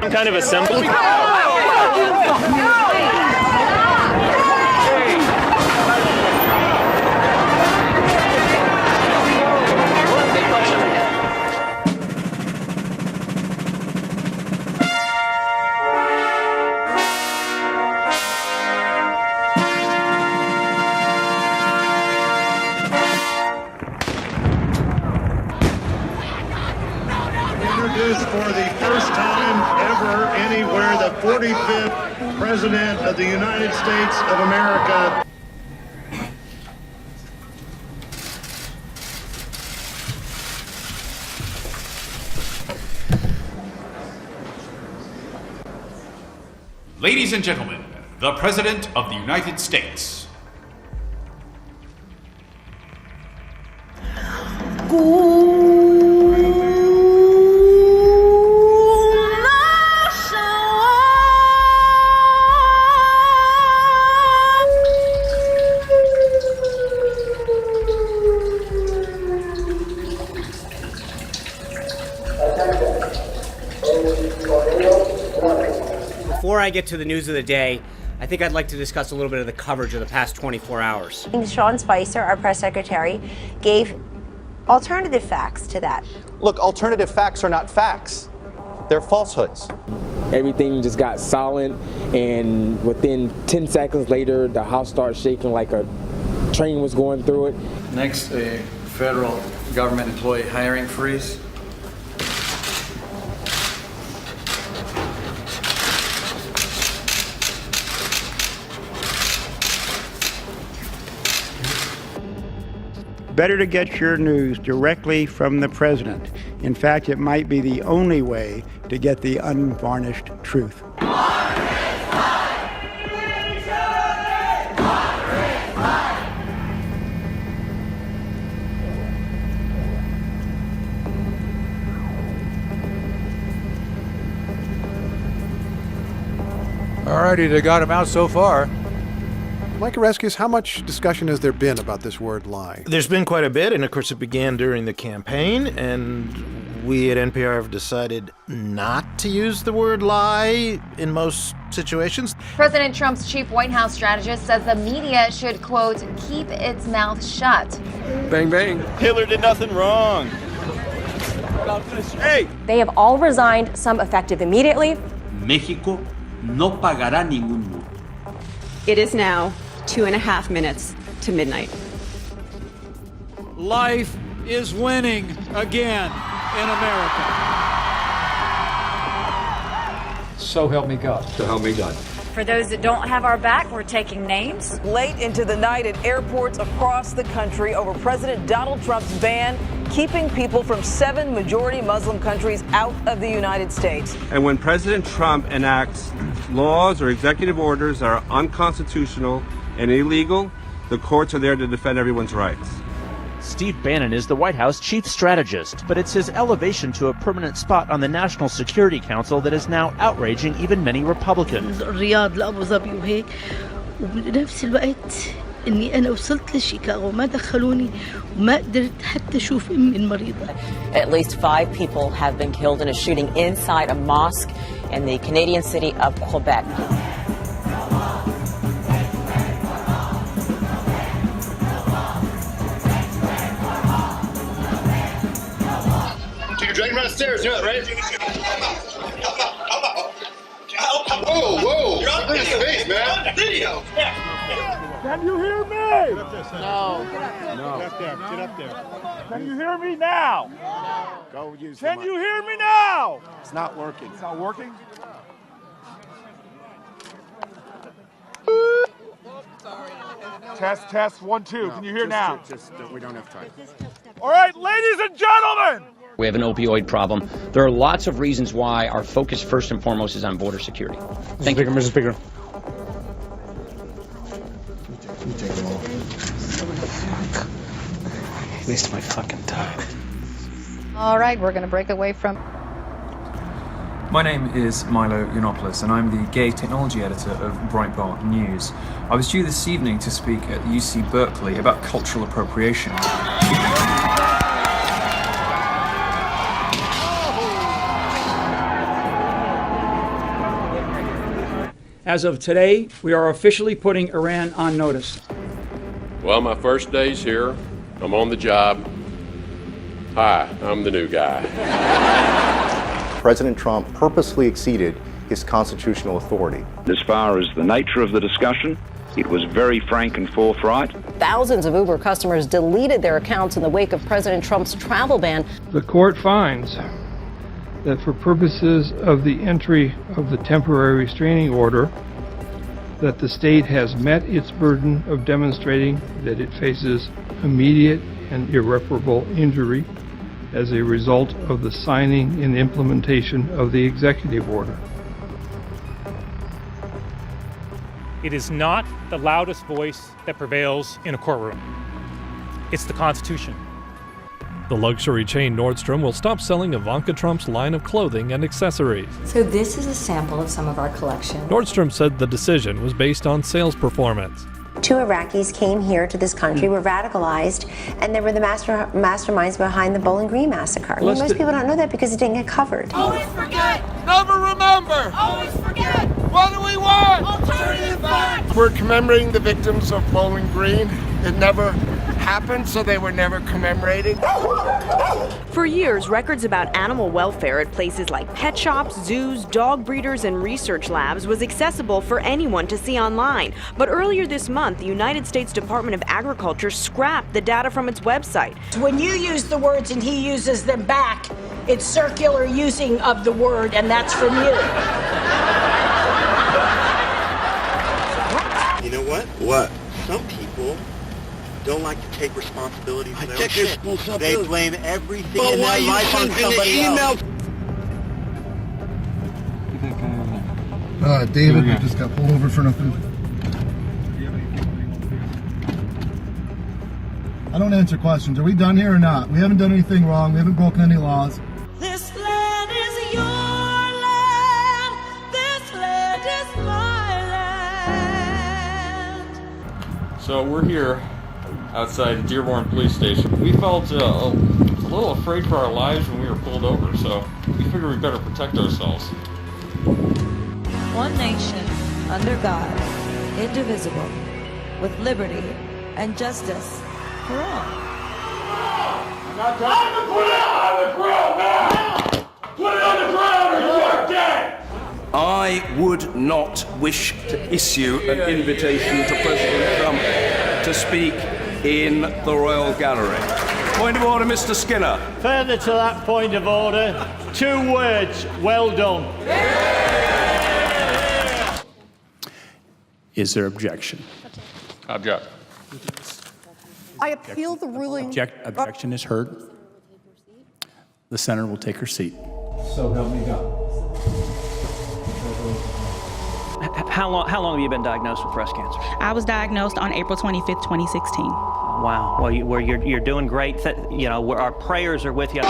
Some kind of assembly? For the first time ever anywhere, the 45th President of the United States of America. Ladies and gentlemen, the President of the United States. Before I get to the news of the day, I think I'd like to discuss a little bit of the coverage of the past 24 hours. Sean Spicer, our press secretary, gave alternative facts to that. Look, alternative facts are not facts. They're falsehoods. Everything just got silent, and within 10 seconds later, the house started shaking like a train was going through it. Next, a federal government employee hiring freeze. Better to get your news directly from the president. In fact, it might be the only way to get the unvarnished truth. Alrighty, they got him out so far. Mike Oreskes, how much discussion has there been about this word lie? There's been quite a bit, and of course it began during the campaign, and we at NPR have decided not to use the word lie in most situations. President Trump's chief White House strategist says the media should, quote, keep its mouth shut. Bang, bang. Hitler did nothing wrong. Hey! They have all resigned, some effective immediately. México no pagará ningún multa. It is now 2.5 minutes to midnight. Life is winning again in America. So help me God. So help me God. For those that don't have our back, we're taking names. Late into the night at airports across the country over President Donald Trump's ban keeping people from 7 majority Muslim countries out of the United States. And when President Trump enacts laws or executive orders that are unconstitutional and illegal, the courts are there to defend everyone's rights. Steve Bannon is the White House chief strategist, but it's his elevation to a permanent spot on the National Security Council that is now outraging even many Republicans. الرياض لأبو ظبي وهيك وبنفس الوقت إني أنا وصلت لشيكاغو ما دخلوني وما قدرت حتى أشوف أمي المريضة. At least 5 people have been killed in a shooting inside a mosque in the Canadian city of Quebec. You're dragging him downstairs, you know that, right? Whoa, whoa! You're on his face, man! Video! Can you hear me? No. No. Get up there. Get up there. Can you hear me now? Go use Can you hear me now? It's not working. It's not working? Test, test, 1, 2. Can you hear now? We don't have time. All right, ladies and gentlemen! We have an opioid problem. There are lots of reasons why our focus first and foremost is on border security. Thank you. Mr. Speaker. Waste my fucking time. All right, we're going to break away from... My name is Milo Yiannopoulos, and I'm the gay technology editor of Breitbart News. I was due this evening to speak at UC Berkeley about cultural appropriation. As of today, we are officially putting Iran on notice. Well, my first day's here. I'm on the job. Hi, I'm the new guy. President Trump purposely exceeded his constitutional authority. As far as the nature of the discussion, it was very frank and forthright. Thousands of Uber customers deleted their accounts in the wake of President Trump's travel ban. The court finds that for purposes of the entry of the temporary restraining order, that the state has met its burden of demonstrating that it faces immediate and irreparable injury as a result of the signing and implementation of the executive order. It is not the loudest voice that prevails in a courtroom. It's the Constitution. The luxury chain Nordstrom will stop selling Ivanka Trump's line of clothing and accessories. So this is a sample of some of our collection. Nordstrom said the decision was based on sales performance. 2 Iraqis came here to this country, were radicalized, and they were the masterminds behind the Bowling Green massacre. I mean, most people don't know that because it didn't get covered. Always forget, never remember. Always forget. What do we want? Alternative facts. We're commemorating the victims of Bowling Green. It never happened, so they were never commemorated. For years, records about animal welfare at places like pet shops, zoos, dog breeders, and research labs was accessible for anyone to see online. But earlier this month, the United States Department of Agriculture scrapped the data from its website. When you use the words and he uses them back, it's circular using of the word, and that's from you. You know what? What? Some people don't like to take responsibility for their own take shit. responsibility. They blame everything But in why their you life on sending somebody an email? else. David, we just got pulled over for nothing. I don't answer questions. Are we done here or not? We haven't done anything wrong. We haven't broken any laws. This land is your land. This land is my land. So we're here outside Dearborn Police Station. We felt a little afraid for our lives when we were pulled over, so we figured we better protect ourselves. One nation, under God, indivisible, with liberty and justice for all. I'm the put it on the ground now! Put it on the ground or you are dead! I would not wish to issue an invitation to President Trump to speak in the Royal Gallery. Point of order, Mr. Skinner. Further to that point of order, 2 words, well done. Is there objection? Object. I appeal the ruling. Objection is heard. The senator will take her seat. So help me God. How long have you been diagnosed with breast cancer? I was diagnosed on April 25th, 2016. Wow. Well, you're doing great. You know, our prayers are with you.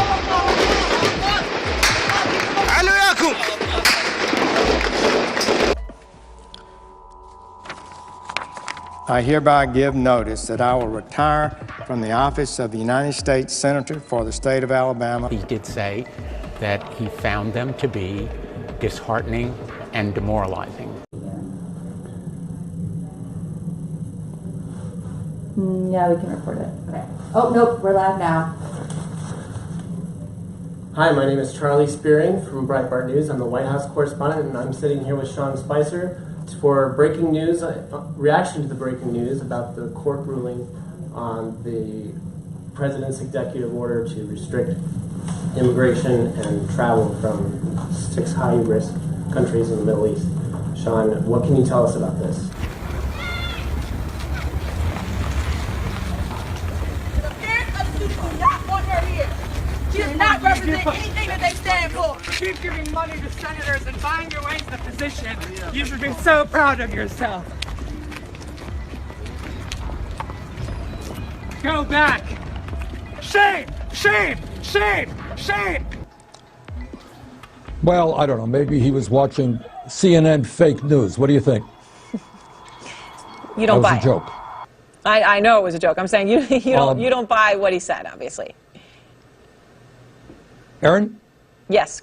I hereby give notice that I will retire from the office of the United States Senator for the state of Alabama. He did say that he found them to be disheartening and demoralizing. Yeah, we can record it. Okay. Oh, nope, we're live now. Hi, my name is Charlie Spearing from Breitbart News. I'm the White House correspondent, and I'm sitting here with Sean Spicer for breaking news, reaction to the breaking news about the court ruling on the president's executive order to restrict immigration and travel from 6 high-risk countries in the Middle East. Sean, what can you tell us about this? She does not represent anything that they stand for. Keep giving money to senators and buying your way to the position. You should be so proud of yourself. Go back. Shame, shame, shame, shame. Well, I don't know. Maybe he was watching CNN fake news. What do you think? You don't buy it. That was a joke. I know it was a joke. I'm saying you don't buy what he said, obviously. Aaron? Yes.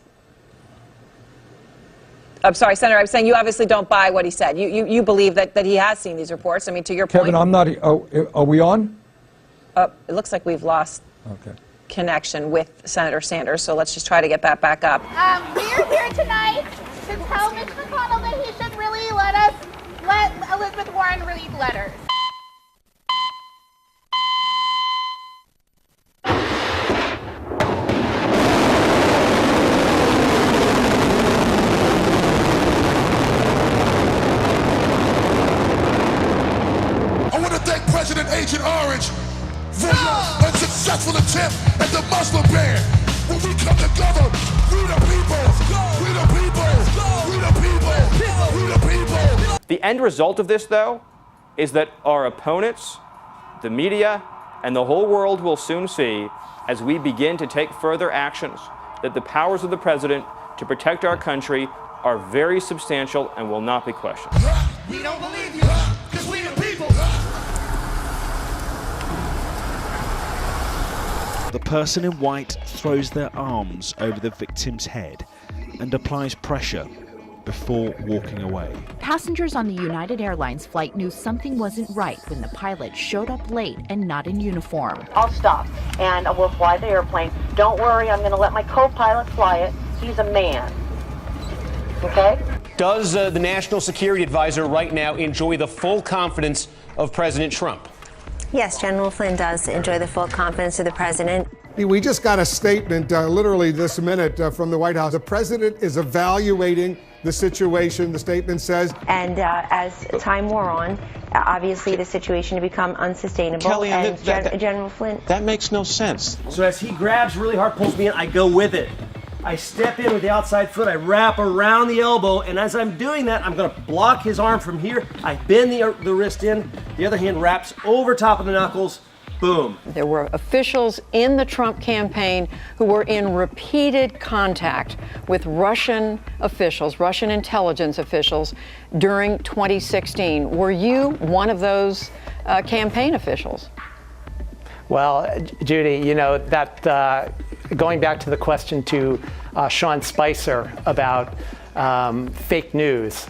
I'm sorry, Senator, I'm saying you obviously don't buy what he said. You believe that he has seen these reports. I mean, to your point. Kevin, I'm not. Are we on? It looks like we've lost connection with Senator Sanders, so let's just try to get that back up. We're here tonight to tell Mitch McConnell that he should really let Elizabeth Warren read letters. I want to thank President Agent Orange for your unsuccessful attempt at the Muslim ban. When we come together, we the people, we the people, we the people, we the people. The end result of this, though, is that our opponents, the media, and the whole world will soon see, as we begin to take further actions, that the powers of the president to protect our country are very substantial and will not be questioned. We don't believe you, because we the people. The person in white throws their arms over the victim's head and applies pressure before walking away. Passengers on the United Airlines flight knew something wasn't right when the pilot showed up late and not in uniform. I'll stop and we'll fly the airplane. Don't worry, I'm going to let my co-pilot fly it. He's a man. Okay? Does the National Security Advisor right now enjoy the full confidence of President Trump? Yes, General Flynn does enjoy the full confidence of the president. We just got a statement literally this minute from the White House. The president is evaluating the situation, the statement says. And as time wore on, obviously the situation had become unsustainable. Kelly, and General Flynn. That makes no sense. So as he grabs really hard, pulls me in, I go with it. I step in with the outside foot, I wrap around the elbow, and as I'm doing that, I'm going to block his arm from here. I bend the wrist in, the other hand wraps over top of the knuckles. Boom. There were officials in the Trump campaign who were in repeated contact with Russian officials, Russian intelligence officials, during 2016. Were you one of those campaign officials? Well, Judy, you know, that going back to the question to Sean Spicer about fake news.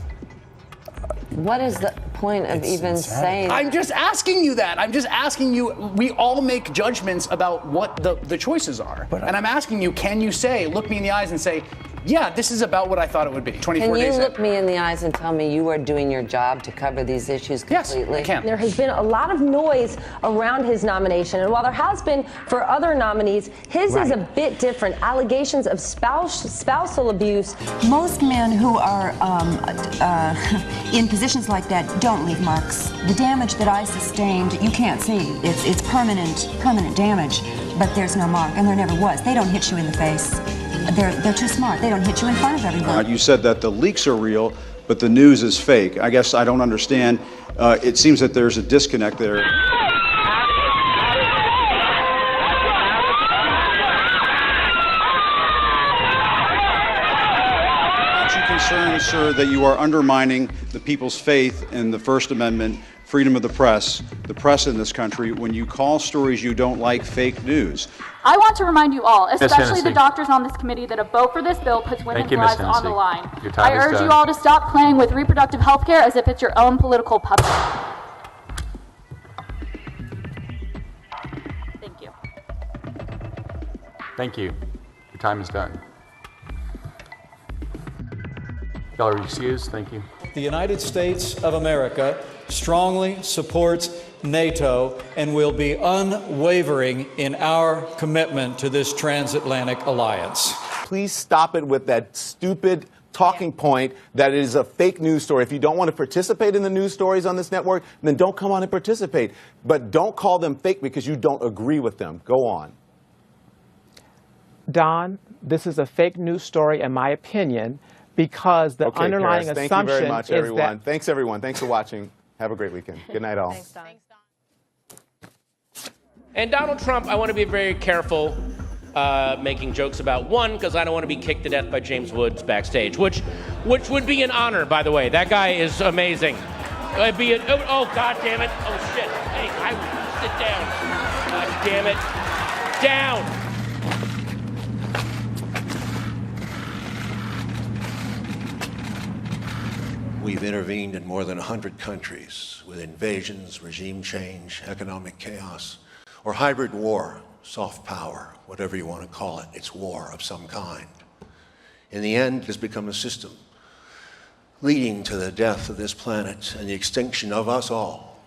What is the point of even saying? I'm just asking you that. I'm just asking you. We all make judgments about what the choices are. And I'm asking you, can you say, look me in the eyes and say, yeah, this is about what I thought it would be 24 days Can you in. look me in the eyes and tell me you are doing your job to cover these issues completely? Yes, I can. There has been a lot of noise around his nomination, and while there has been for other nominees, his is a bit different. Allegations of spousal abuse. Most men who are in positions like that don't leave marks. The damage that I sustained, you can't see. It's permanent damage, but there's no mark, and there never was. They don't hit you in the face. They're too smart. They don't hit you in front of everyone. You said that the leaks are real, but the news is fake. I guess I don't understand. It seems that there's a disconnect there. Aren't you concerned, sir, that you are undermining the people's faith in the First Amendment, freedom of the press in this country, when you call stories you don't like fake news? I want to remind you all, especially the doctors on this committee, that a vote for this bill puts women's lives on the line. I urge you all to stop playing with reproductive health care as if it's your own political puppet. Thank you. Thank you. Your time is done. Y'all are excused. Thank you. The United States of America strongly supports NATO and will be unwavering in our commitment to this transatlantic alliance. Please stop it with that stupid talking point that it is a fake news story. If you don't want to participate in the news stories on this network, then don't come on and participate. But don't call them fake because you don't agree with them. Go on. Don, this is a fake news story, in my opinion, because the underlying Paris, assumption thank you very much, everyone. That Thanks, everyone. Thanks for watching. Have a great weekend. Good night, all. Thanks, Don. And Donald Trump, I want to be very careful making jokes about one, because I don't want to be kicked to death by James Woods backstage, which would be an honor, by the way. That guy is amazing. It'd be oh, God damn it. Oh, shit. Hey, I will sit down. God damn it. Down. We've intervened in more than 100 countries with invasions, regime change, economic chaos, or hybrid war, soft power, whatever you want to call it. It's war of some kind. In the end, it has become a system leading to the death of this planet and the extinction of us all.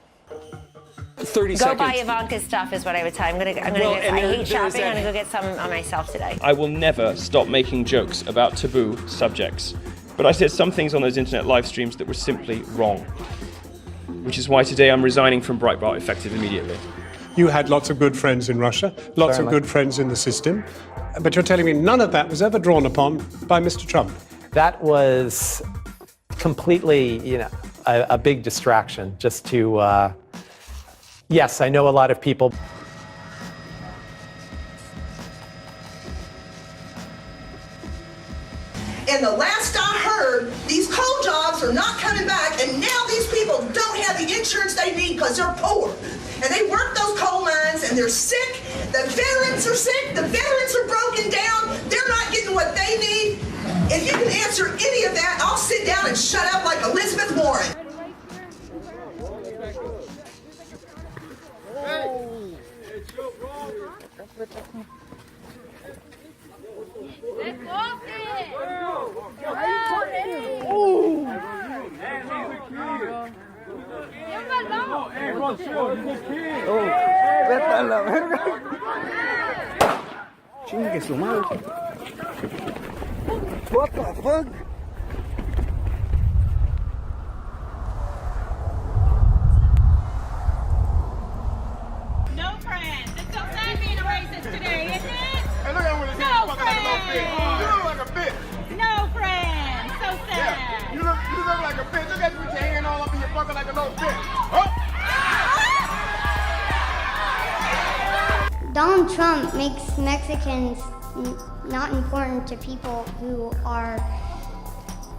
30 Go seconds. buy Ivanka's stuff is what I would tell you. I hate shopping. I'm going to go get some on myself today. I will never stop making jokes about taboo subjects. But I said some things on those internet live streams that were simply wrong. Which is why today I'm resigning from Breitbart effective immediately. You had lots of good friends in Russia, lots of good friends in the system. But you're telling me none of that was ever drawn upon by Mr. Trump? That was completely, a big distraction just to, yes, I know a lot of people. And the last I heard, these coal jobs are not coming back, and now these people don't have the insurance they need because they're poor. And they work those coal mines, and they're sick. The veterans are sick. The veterans are broken down. They're not getting what they need. If you can answer any of that, I'll sit down and shut up like Elizabeth Warren. Vete a la verga. Chingue su madre. What the fuck? No friends. It's so sad being a racist today, isn't it? Hey, look at him with his hands fucking like a little bitch. You look like a bitch. No friends. So sad. Yeah, you look like a bitch. Look at you with your hand all up in your fucking like a little bitch. Oh! Donald Trump makes Mexicans not important to people who are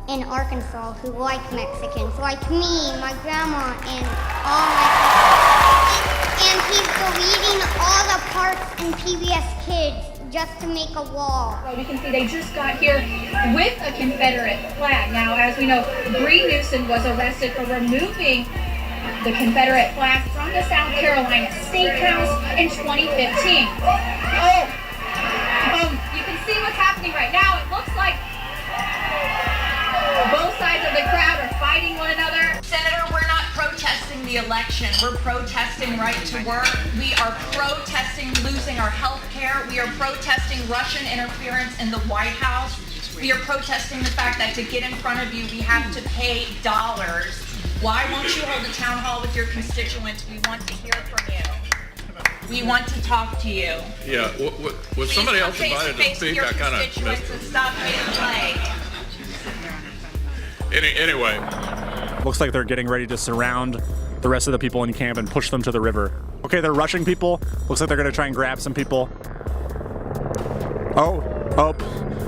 in Arkansas who like Mexicans, like me, my grandma, and all my friends. And he's deleting all the parks in PBS Kids just to make a wall. Well, we can see they just got here with a Confederate flag. Now, as we know, Bree Newsom was arrested for removing the Confederate flag from the South Carolina State House in 2015. You can see what's happening right now. It looks like both sides of the crowd are fighting one another. Senator, we're not protesting the election. We're protesting right to work. We are protesting losing our health care. We are protesting Russian interference in the White House. We are protesting the fact that to get in front of you, we have to pay dollars. Why won't you hold a town hall with your constituents? We want to hear from you. We want to talk to you. Yeah, was somebody else invited to speak? I kind of missed it. Stop being late. Anyway. Looks like they're getting ready to surround the rest of the people in camp and push them to the river. Okay, they're rushing people. Looks like they're going to try and grab some people. Oh.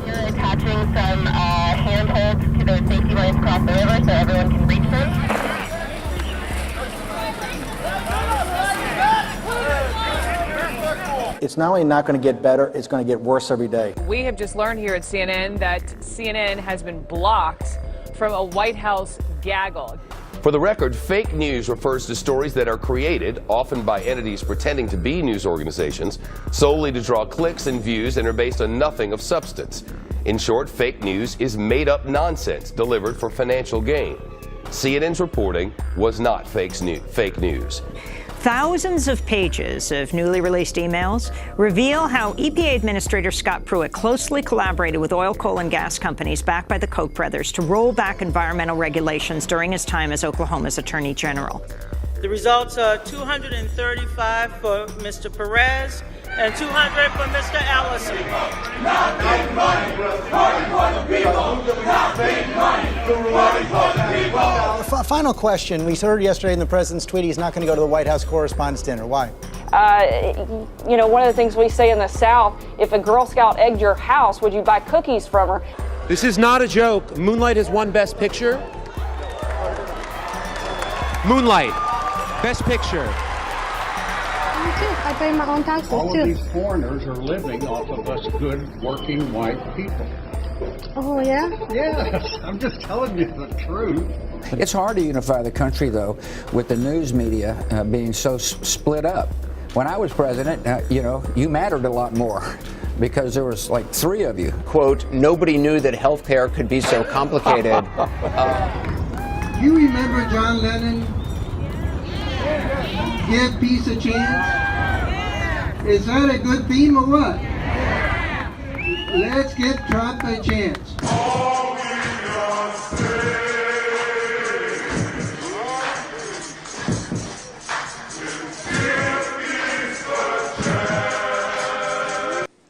You're attaching some handholds to those safety lines across the river so everyone can reach them. It's not only not going to get better, it's going to get worse every day. We have just learned here at CNN that CNN has been blocked from a White House gaggle. For the record, fake news refers to stories that are created, often by entities pretending to be news organizations, solely to draw clicks and views and are based on nothing of substance. In short, fake news is made-up nonsense delivered for financial gain. CNN's reporting was not fake news. Thousands of pages of newly released emails reveal how EPA Administrator Scott Pruett closely collaborated with oil, coal, and gas companies backed by the Koch brothers to roll back environmental regulations during his time as Oklahoma's Attorney General. The results are 235 for Mr. Perez and 200 for Mr. Allison. Not making money, working for the people. Not making money, working for the people. Final question. We heard yesterday in the president's tweet he's not going to go to the White House Correspondents' Dinner. Why? One of the things we say in the South, if a Girl Scout egged your house, would you buy cookies from her? This is not a joke. Moonlight has won Best Picture. Moonlight, Best Picture. I pay my own taxes All of these foreigners are living off of us good, working, white people. Oh, yeah? Yes, I'm just telling you the truth. It's hard to unify the country, though, with the news media being so split up. When I was president, you mattered a lot more because there was like 3 of you. Quote, nobody knew that healthcare could be so complicated. You remember John Lennon? Give peace a chance? Is that a good theme or what? Let's give Trump a chance.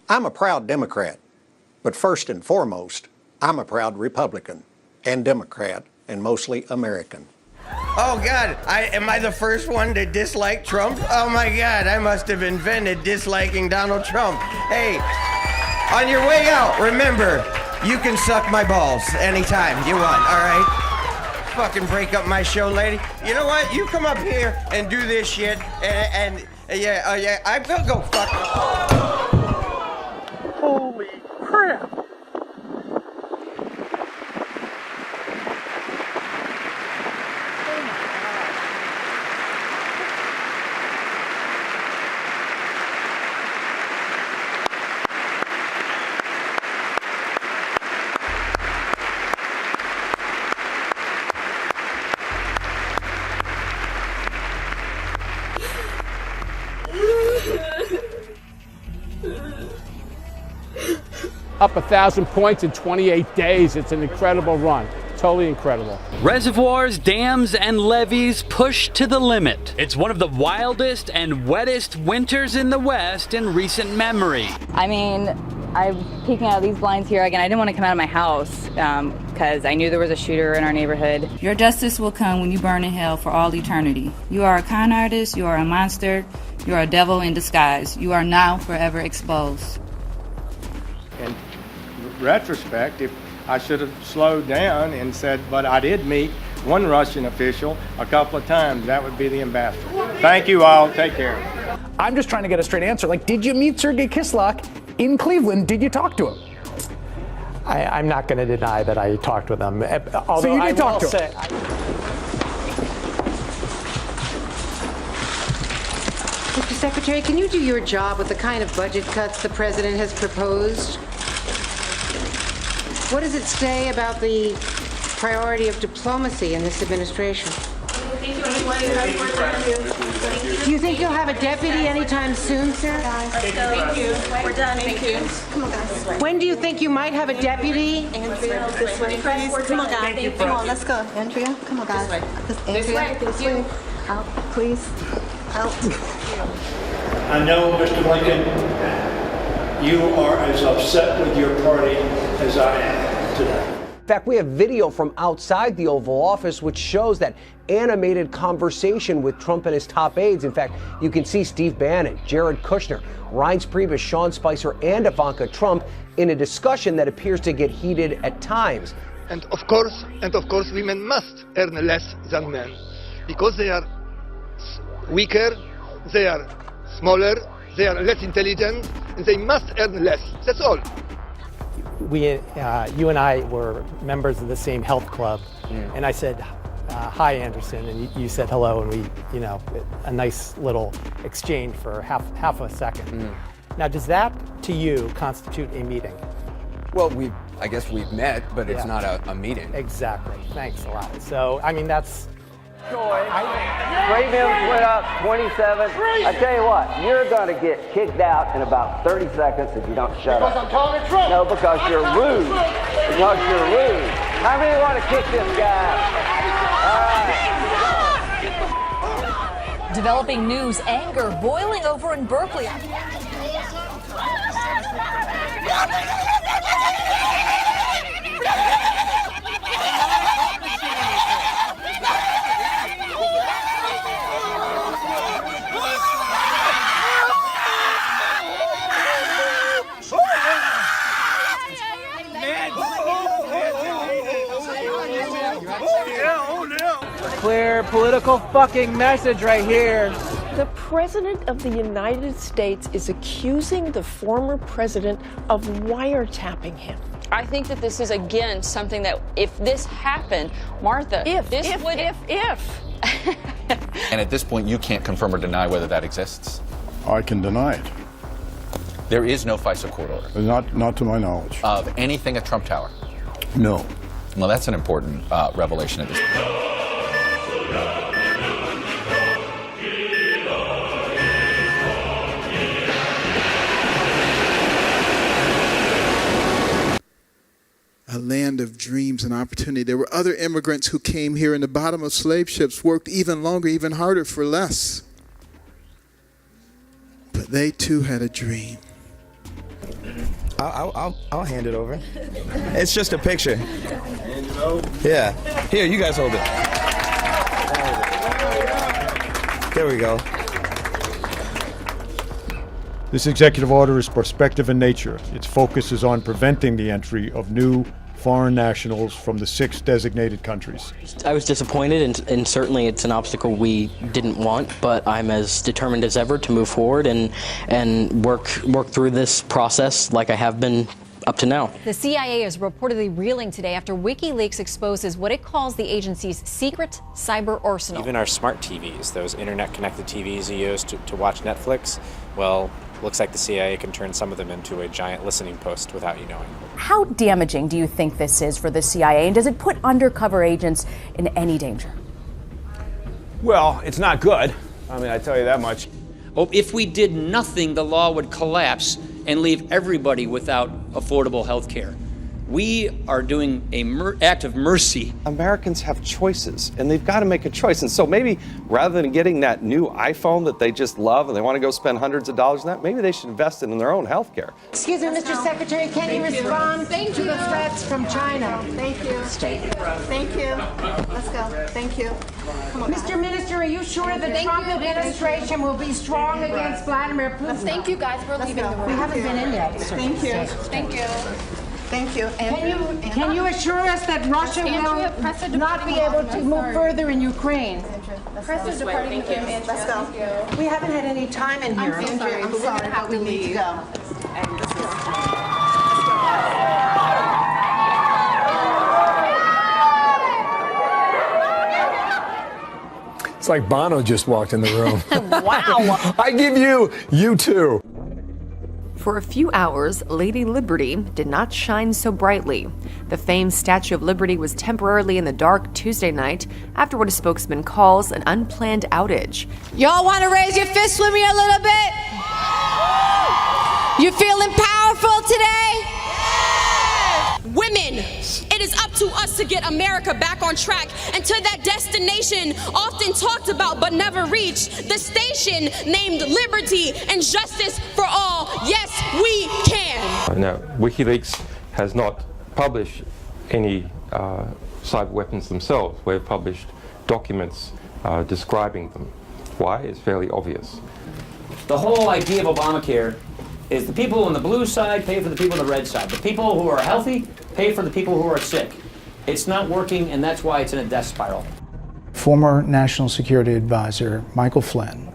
I'm a proud Democrat, but first and foremost, I'm a proud Republican and Democrat and mostly American. Oh God, am I the first one to dislike Trump? Oh my God, I must have invented disliking Donald Trump. Hey, on your way out, remember, you can suck my balls anytime you want, all right? Fucking break up my show, lady. You know what? You come up here and do this shit, and yeah, I will go fuck. Holy crap! Up 1,000 points in 28 days. It's an incredible run. Totally incredible. Reservoirs, dams, and levees pushed to the limit. It's one of the wildest and wettest winters in the West in recent memory. I mean, I'm peeking out of these blinds here again. I didn't want to come out of my house because I knew there was a shooter in our neighborhood. Your justice will come when you burn in hell for all eternity. You are a con artist. You are a monster. You are a devil in disguise. You are now forever exposed. In retrospect, if I should have slowed down and said, but I did meet one Russian official a couple of times. That would be the ambassador. Thank you all. Take care. I'm just trying to get a straight answer. Like, did you meet Sergei Kislyak in Cleveland? Did you talk to him? I'm not going to deny that I talked with him. So you did talk to him. Mr. Secretary, can you do your job with the kind of budget cuts the president has proposed? What does it say about the priority of diplomacy in this administration? Do you think you'll have a deputy anytime soon, sir? Thank you. We're done. Thank you. Come on, guys. When do you think you might have a deputy? Andrea, this way, please. Come on, guys. Come on, let's go. Andrea, come on, guys. Andrea, this way. Out, please. Out. I know, Mr. Lincoln, you are as upset with your party as I am today. In fact, we have video from outside the Oval Office which shows that animated conversation with Trump and his top aides. In fact, you can see Steve Bannon, Jared Kushner, Reince Priebus, Sean Spicer, and Ivanka Trump in a discussion that appears to get heated at times. And of course, women must earn less than men because they are weaker, they are smaller, they are less intelligent, and they must earn less. That's all. You and I were members of the same health club, and I said, hi, Anderson, and you said hello, and we, a nice little exchange for half a second. Now, does that, to you, constitute a meeting? Well, I guess we've met, but it's not a meeting. Exactly. Thanks a lot. So, I mean, that's... Trade Mills went up 27. I tell you what, you're going to get kicked out in about 30 seconds if you don't shut up. Because I'm calling Trump. No, because you're rude. Because you're rude. How many want to kick this guy? All right. Developing news, anger boiling over in Berkeley. Clear political fucking message right here. The President of the United States is accusing the former president of wiretapping him. I think that this is, again, something that if this happened, Martha, If. And at this point, you can't confirm or deny whether that exists? I can deny it. There is no FISA court order? Not to my knowledge. Of anything at Trump Tower? No. Well, that's an important revelation at this point. A land of dreams and opportunity. There were other immigrants who came here in the bottom of slave ships, worked even longer, even harder for less. But they too had a dream. I'll hand it over. It's just a picture. Yeah. Here, you guys hold it. There we go. This executive order is prospective in nature. Its focus is on preventing the entry of new foreign nationals from the 6 designated countries. I was disappointed, and certainly it's an obstacle we didn't want, but I'm as determined as ever to move forward and work through this process like I have been up to now. The CIA is reportedly reeling today after WikiLeaks exposes what it calls the agency's secret cyber arsenal. Even our smart TVs, those internet-connected TVs you use to watch Netflix, well, looks like the CIA can turn some of them into a giant listening post without you knowing. How damaging do you think this is for the CIA, and does it put undercover agents in any danger? Well, it's not good. I mean, I tell you that much. Oh, if we did nothing, the law would collapse and leave everybody without affordable health care. We are doing an act of mercy. Americans have choices, and they've got to make a choice. And so maybe rather than getting that new iPhone that they just love and they want to go spend hundreds of dollars on that, maybe they should invest in their own health care. Excuse me, Mr. Secretary, can you respond to the threats from China? Thank you. Thank you. Let's go. Thank you. Mr. Minister, are you sure the Trump administration will be strong against Vladimir Putin? Thank you guys for leaving the room. We haven't been in yet. Thank you. Thank you. Thank you. Can you assure us that Russia will not be able to move further in Ukraine? Press is departing. Thank you. Let's go. We haven't had any time in here. I'm sorry. We're going to have to leave. Go. It's like Bono just walked in the room. Wow. I give you too. For a few hours, Lady Liberty did not shine so brightly. The famed Statue of Liberty was temporarily in the dark Tuesday night after what a spokesman calls an unplanned outage. Y'all want to raise your fists with me a little bit? You feeling powerful today? Women, it is up to us to get America back on track and to that destination often talked about but never reached, the station named Liberty and Justice for All. Yes, we can. Now, WikiLeaks has not published any cyber weapons themselves. We've published documents describing them. Why? It's fairly obvious. The whole idea of Obamacare is the people on the blue side pay for the people on the red side. The people who are healthy pay for the people who are sick. It's not working, and that's why it's in a death spiral. Former National Security Advisor Michael Flynn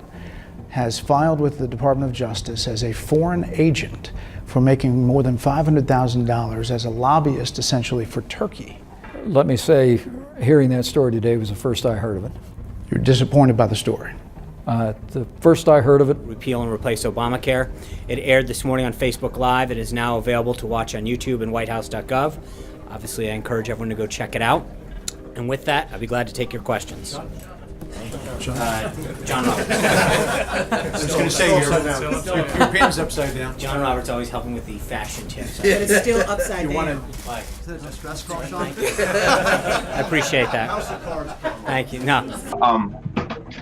has filed with the Department of Justice as a foreign agent for making more than $500,000 as a lobbyist, essentially for Turkey. Let me say, hearing that story today was the first I heard of it. You're disappointed by the story? The first I heard of it. Repeal and replace Obamacare. It aired this morning on Facebook Live. It is now available to watch on YouTube and whitehouse.gov. Obviously, I encourage everyone to go check it out. And with that, I'll be glad to take your questions. John Roberts. I was going to say your pen's upside down. John Roberts always helping with the fashion tips. But it's still upside down. Why? Is that a stress call, Sean? I appreciate that. Thank you. No.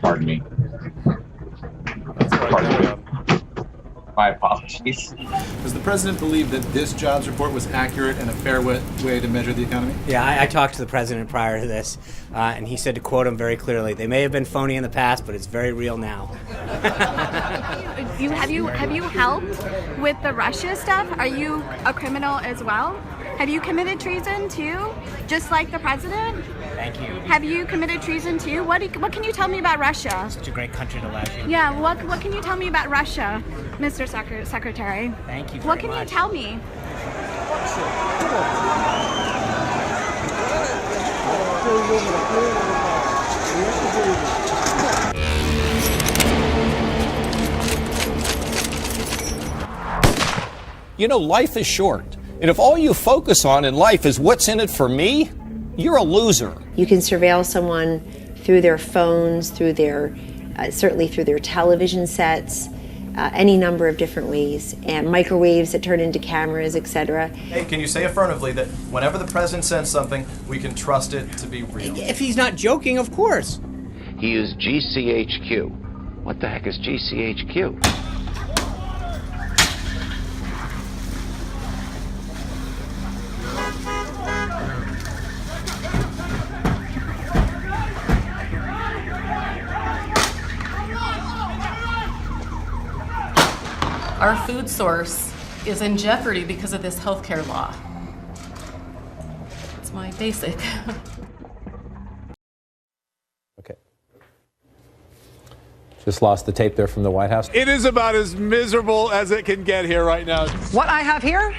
Pardon me. Pardon me. My apologies. Does the president believe that this jobs report was accurate and a fair way to measure the economy? Yeah, I talked to the president prior to this, and he said, to quote him very clearly, they may have been phony in the past, but it's very real now. Have you helped with the Russia stuff? Are you a criminal as well? Have you committed treason too, just like the president? Thank you. Have you committed treason too? What can you tell me about Russia? Such a great country to live in. Yeah, what can you tell me about Russia, Mr. Secretary? Thank you very What can much. you tell me? You know, life is short. And if all you focus on in life is what's in it for me, you're a loser. You can surveil someone through their phones, through their, certainly through their television sets, any number of different ways, and microwaves that turn into cameras, etc. Hey, can you say affirmatively that whenever the president sends something, we can trust it to be real? If he's not joking, of course. He used GCHQ. What the heck is GCHQ? Our food source is in jeopardy because of this healthcare law. It's my basic. Okay. Just lost the tape there from the White House. It is about as miserable as it can get here right now. What I have here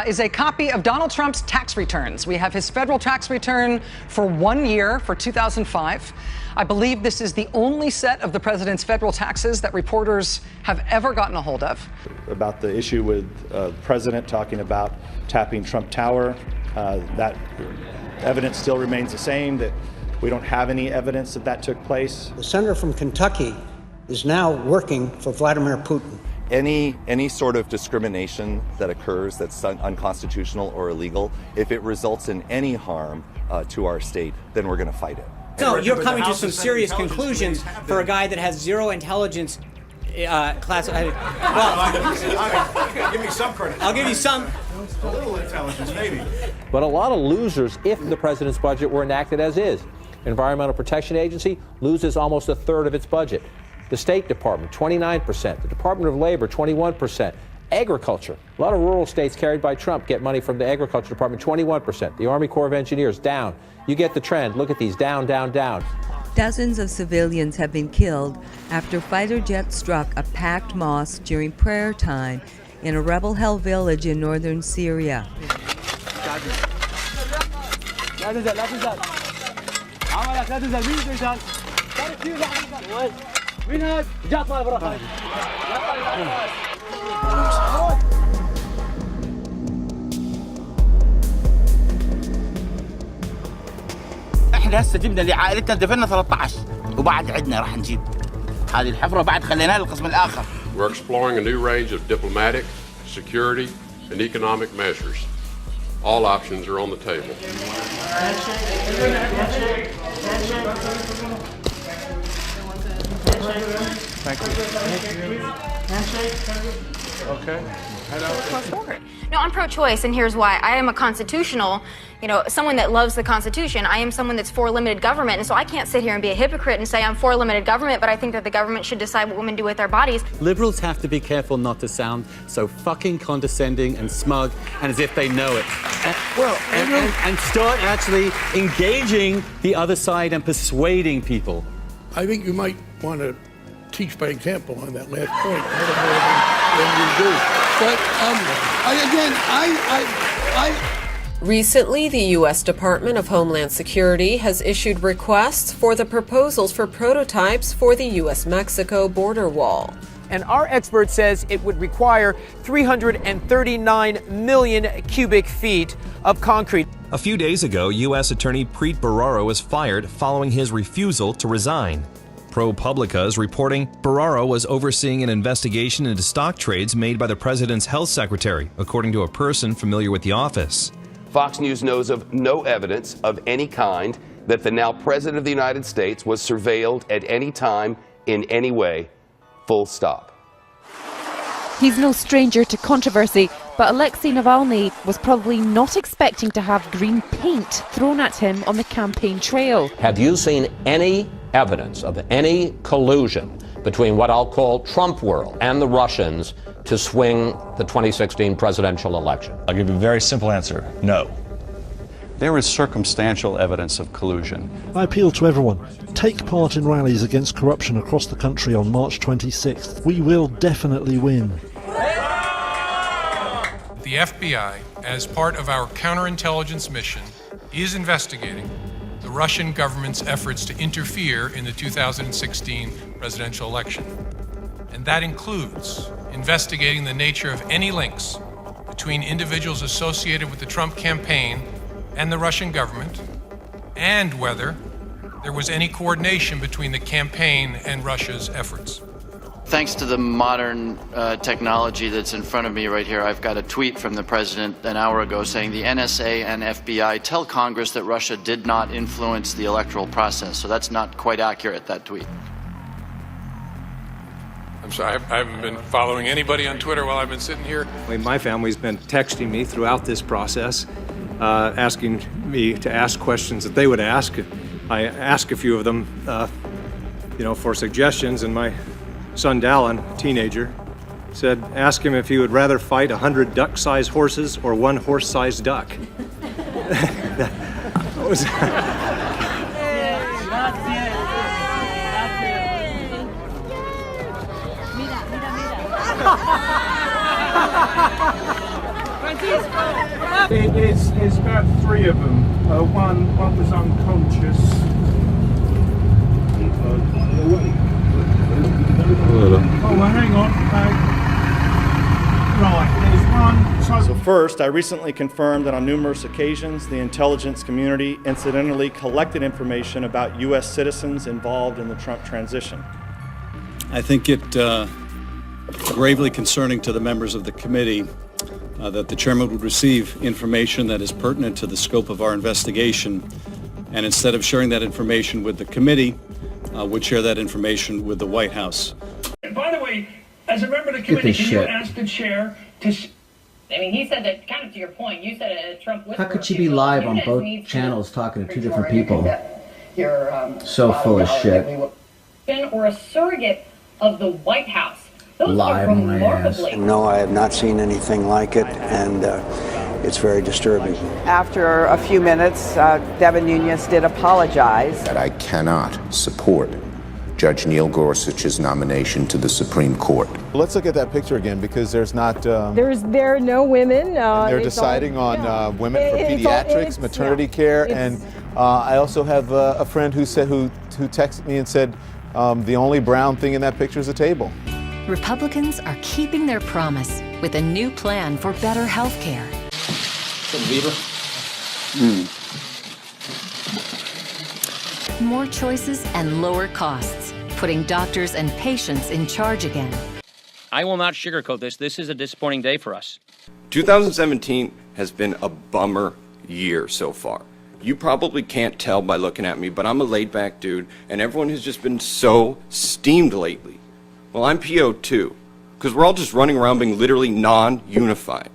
is a copy of Donald Trump's tax returns. We have his federal tax return for 1 year for 2005. I believe this is the only set of the president's federal taxes that reporters have ever gotten a hold of. About the issue with the president talking about tapping Trump Tower, that evidence still remains the same, that we don't have any evidence that that took place. The senator from Kentucky is now working for Vladimir Putin. Any sort of discrimination that occurs that's unconstitutional or illegal, if it results in any harm to our state, then we're going to fight it. No, you're coming to some serious conclusions for a guy that has zero intelligence class. Well, Give me some credit. I'll give you some. A little intelligence, maybe. But a lot of losers if the president's budget were enacted as is. Environmental Protection Agency loses almost a third of its budget. The State Department, 29%. The Department of Labor, 21%. Agriculture. A lot of rural states carried by Trump get money from the Agriculture Department, 21%. The Army Corps of Engineers, down. You get the trend. Look at these, down, down, down. Dozens of civilians have been killed after fighter jets struck a packed mosque during prayer time in a rebel-held village in northern Syria. احنا هسه جبنا لعائلتنا دفنا 13 وبعد عدنا راح نجيب هذه الحفره بعد خليناها للقسم الاخر. We're exploring a new range of diplomatic, security, and economic measures. All options are on the table. Thank you. Okay. No, I'm pro-choice, and here's why. I am a constitutional, someone that loves the Constitution. I am someone that's for limited government, and so I can't sit here and be a hypocrite and say I'm for limited government, but I think that the government should decide what women do with their bodies. Liberals have to be careful not to sound so fucking condescending and smug and as if they know it. And start actually engaging the other side and persuading people. I think you might want to teach by example on that last point. Than you do. But Recently, the U.S. Department of Homeland Security has issued requests for the proposals for prototypes for the U.S.-Mexico border wall. And our expert says it would require 339 million cubic feet of concrete. A few days ago, U.S. Attorney Pruett was fired following his refusal to resign. ProPublica is reporting Barraro was overseeing an investigation into stock trades made by the president's health secretary, according to a person familiar with the office. Fox News knows of no evidence of any kind that the now President of the United States was surveilled at any time in any way. Full stop. He's no stranger to controversy, but Alexei Navalny was probably not expecting to have green paint thrown at him on the campaign trail. Have you seen any evidence of any collusion between what I'll call Trump world and the Russians to swing the 2016 presidential election? I'll give you a very simple answer: no. There is circumstantial evidence of collusion. I appeal to everyone. Take part in rallies against corruption across the country on March 26th. We will definitely win. the FBI, as part of our counterintelligence mission, is investigating the Russian government's efforts to interfere in the 2016 presidential election. And that includes investigating the nature of any links between individuals associated with the Trump campaign and the Russian government, and whether there was any coordination between the campaign and Russia's efforts. Thanks to the modern technology that's in front of me right here, I've got a tweet from the president an hour ago saying the NSA and FBI tell Congress that Russia did not influence the electoral process. So that's not quite accurate, that tweet. I'm sorry, I haven't been following anybody on Twitter while I've been sitting here. My family's been texting me throughout this process, asking me to ask questions that they would ask. I asked a few of them, for suggestions, and my son Dallin, a teenager, said, ask him if he would rather fight 100 duck-sized horses or one horse-sized duck. That was... It's about three of them. One was unconscious. Oh, well, hang on. Right, there's one. So first, I recently confirmed that on numerous occasions, the intelligence community incidentally collected information about U.S. citizens involved in the Trump transition. I think it gravely concerning to the members of the committee that the chairman would receive information that is pertinent to the scope of our investigation, and instead of sharing that information with the committee, would share that information with the White House. And by the way, as a member of the committee, can you ask the chair to... I mean, he said that, kind of to your point, you said a Trump whisperer. How could she be live on both channels talking to two different people? So full of shit. Or a surrogate of the White House. Those live are on my ass. remarkably... No, I have not seen anything like it, and it's very disturbing. After a few minutes, Devin Nunes did apologize. That I cannot support Judge Neil Gorsuch's nomination to the Supreme Court. Let's look at that picture again, because there's not... There are no women. they're deciding on women for pediatrics, maternity care, and I also have a friend who texted me and said the only brown thing in that picture is a table. Republicans are keeping their promise with a new plan for better health care. More choices and lower costs, putting doctors and patients in charge again. I will not sugarcoat this. This is a disappointing day for us. 2017 has been a bummer year so far. You probably can't tell by looking at me, but I'm a laid-back dude, and everyone has just been so steamed lately. Well, I'm PO too, because we're all just running around being literally non-unified.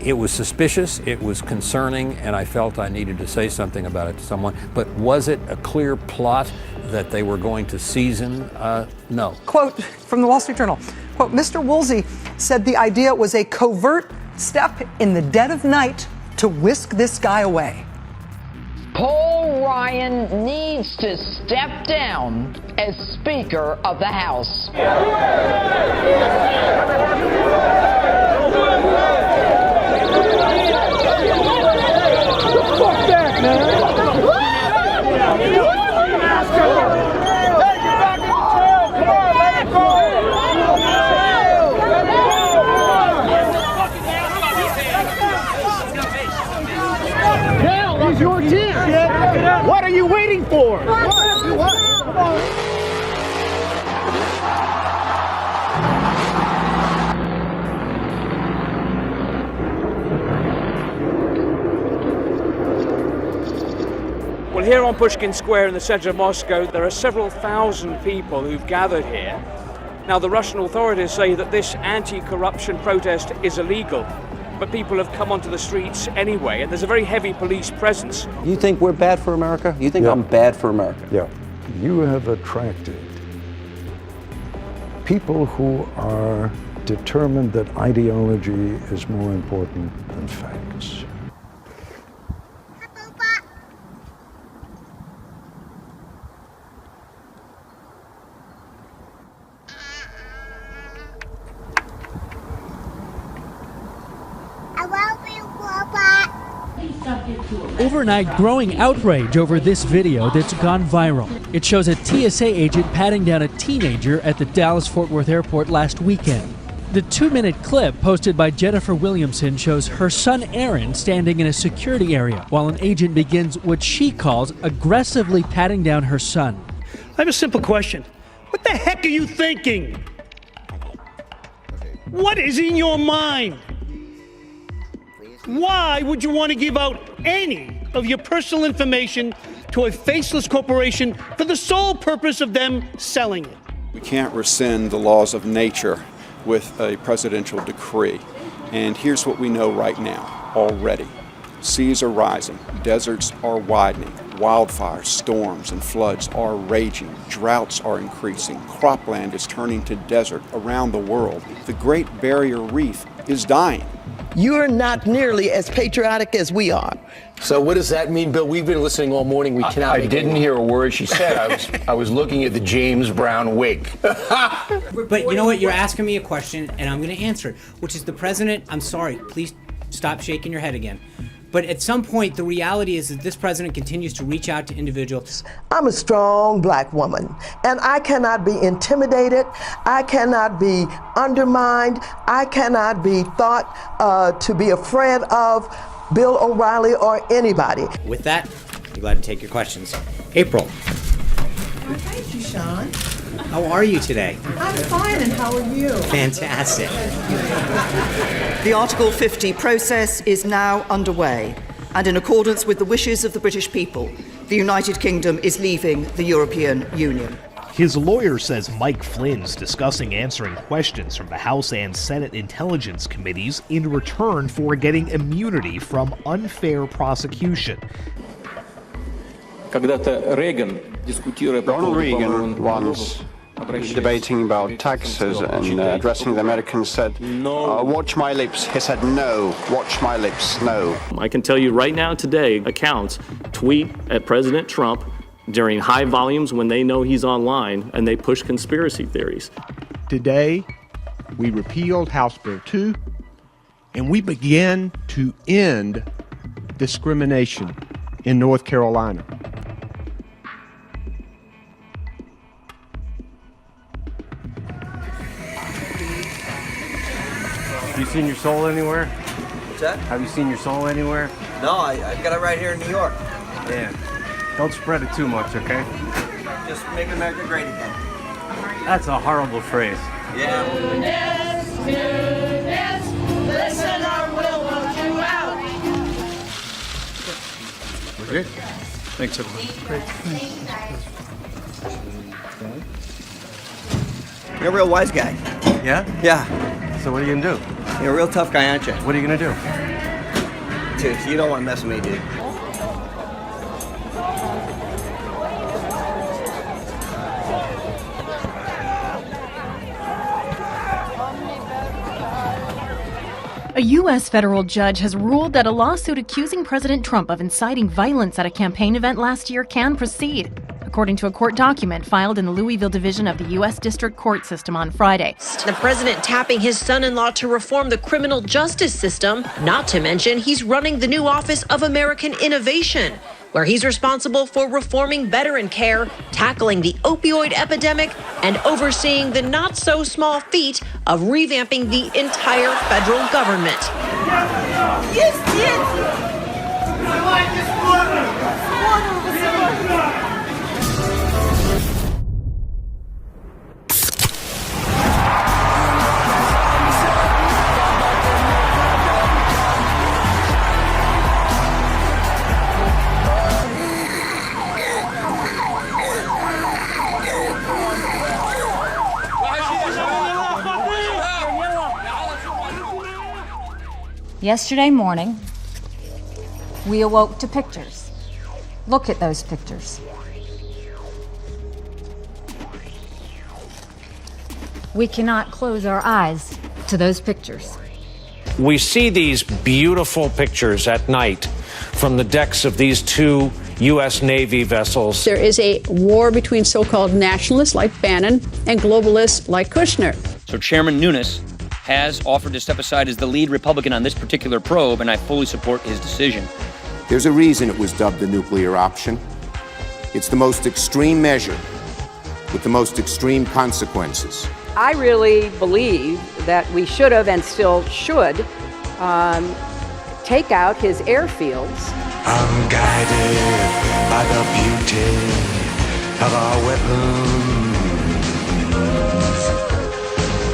It was suspicious, it was concerning, and I felt I needed to say something about it to someone. But was it a clear plot that they were going to season? No. Quote from the Wall Street Journal, quote, Mr. Woolsey said the idea was a covert step in the dead of night to whisk this guy away. Paul Ryan needs to step down as Speaker of the House. Fuck that, man! Now, he's your chance. What are you waiting for? Well, here on Pushkin Square in the center of Moscow, there are several thousand people who've gathered here. Now, the Russian authorities say that this anti-corruption protest is illegal, but people have come onto the streets anyway, and there's a very heavy police presence. You think we're bad for America? You think I'm bad for America? Yeah. You have attracted people who are determined that ideology is more important than facts. I want Overnight, growing outrage over this video that's gone viral. It shows a TSA agent patting down a teenager at the Dallas-Fort Worth airport last weekend. The 2-minute clip posted by Jennifer Williamson shows her son Aaron standing in a security area while an agent begins what she calls aggressively patting down her son. I have a simple question. What the heck are you thinking? What is in your mind? Why would you want to give out any of your personal information to a faceless corporation for the sole purpose of them selling it? We can't rescind the laws of nature with a presidential decree. And here's what we know right now already. Seas are rising, deserts are widening, wildfires, storms, and floods are raging, droughts are increasing, cropland is turning to desert around the world. The Great Barrier Reef is dying. You're not nearly as patriotic as we are. So what does that mean, Bill? We've been listening all morning. We cannot. I didn't hear a word she said. I was looking at the James Brown wig. But you know what? You're asking me a question, and I'm going to answer it, which is the president. I'm sorry. Please stop shaking your head again. But at some point, the reality is that this president continues to reach out to individuals. I'm a strong black woman, and I cannot be intimidated. I cannot be undermined. I cannot be thought to be a friend of Bill O'Reilly or anybody. With that, I'm glad to take your questions. April. Thank you, Sean. How are you today? I'm fine, and how are you? Fantastic. The Article 50 process is now underway, and in accordance with the wishes of the British people, the United Kingdom is leaving the European Union. His lawyer says Mike Flynn's discussing answering questions from the House and Senate Intelligence Committees in return for getting immunity from unfair prosecution. Ronald Reagan once, debating about taxes and addressing the Americans, said, watch my lips. He said, no, watch my lips, no. I can tell you right now today, accounts tweet at President Trump during high volumes when they know he's online, and they push conspiracy theories. Today, we repealed House Bill 2, and we began to end discrimination in North Carolina. Have you seen your soul anywhere? What's that? Have you seen your soul anywhere? No, I got it right here in New York. Yeah. Don't spread it too much, okay? Just make America great again. That's a horrible phrase. Yeah. Listener will vote you out. We're good. Thanks, everyone. Great. You're a real wise guy. Yeah? Yeah. So what are you gonna do? You're a real tough guy, aren't you? What are you gonna do? Dude, you don't want to mess with me, dude. A U.S. federal judge has ruled that a lawsuit accusing President Trump of inciting violence at a campaign event last year can proceed, according to a court document filed in the Louisville division of the U.S. District Court system on Friday. The president tapping his son-in-law to reform the criminal justice system, not to mention he's running the new Office of American Innovation, where he's responsible for reforming veteran care, tackling the opioid epidemic, and overseeing the not-so-small feat of revamping the entire federal government. Yes, yes. I like this water. Yesterday morning, we awoke to pictures. Look at those pictures. We cannot close our eyes to those pictures. We see these beautiful pictures at night from the decks of these two U.S. Navy vessels. There is a war between so-called nationalists like Bannon and globalists like Kushner. So Chairman Nunes has offered to step aside as the lead Republican on this particular probe, and I fully support his decision. There's a reason it was dubbed the nuclear option. It's the most extreme measure with the most extreme consequences. I really believe that we should have and still should take out his airfields. I'm guided by the beauty of our weapons.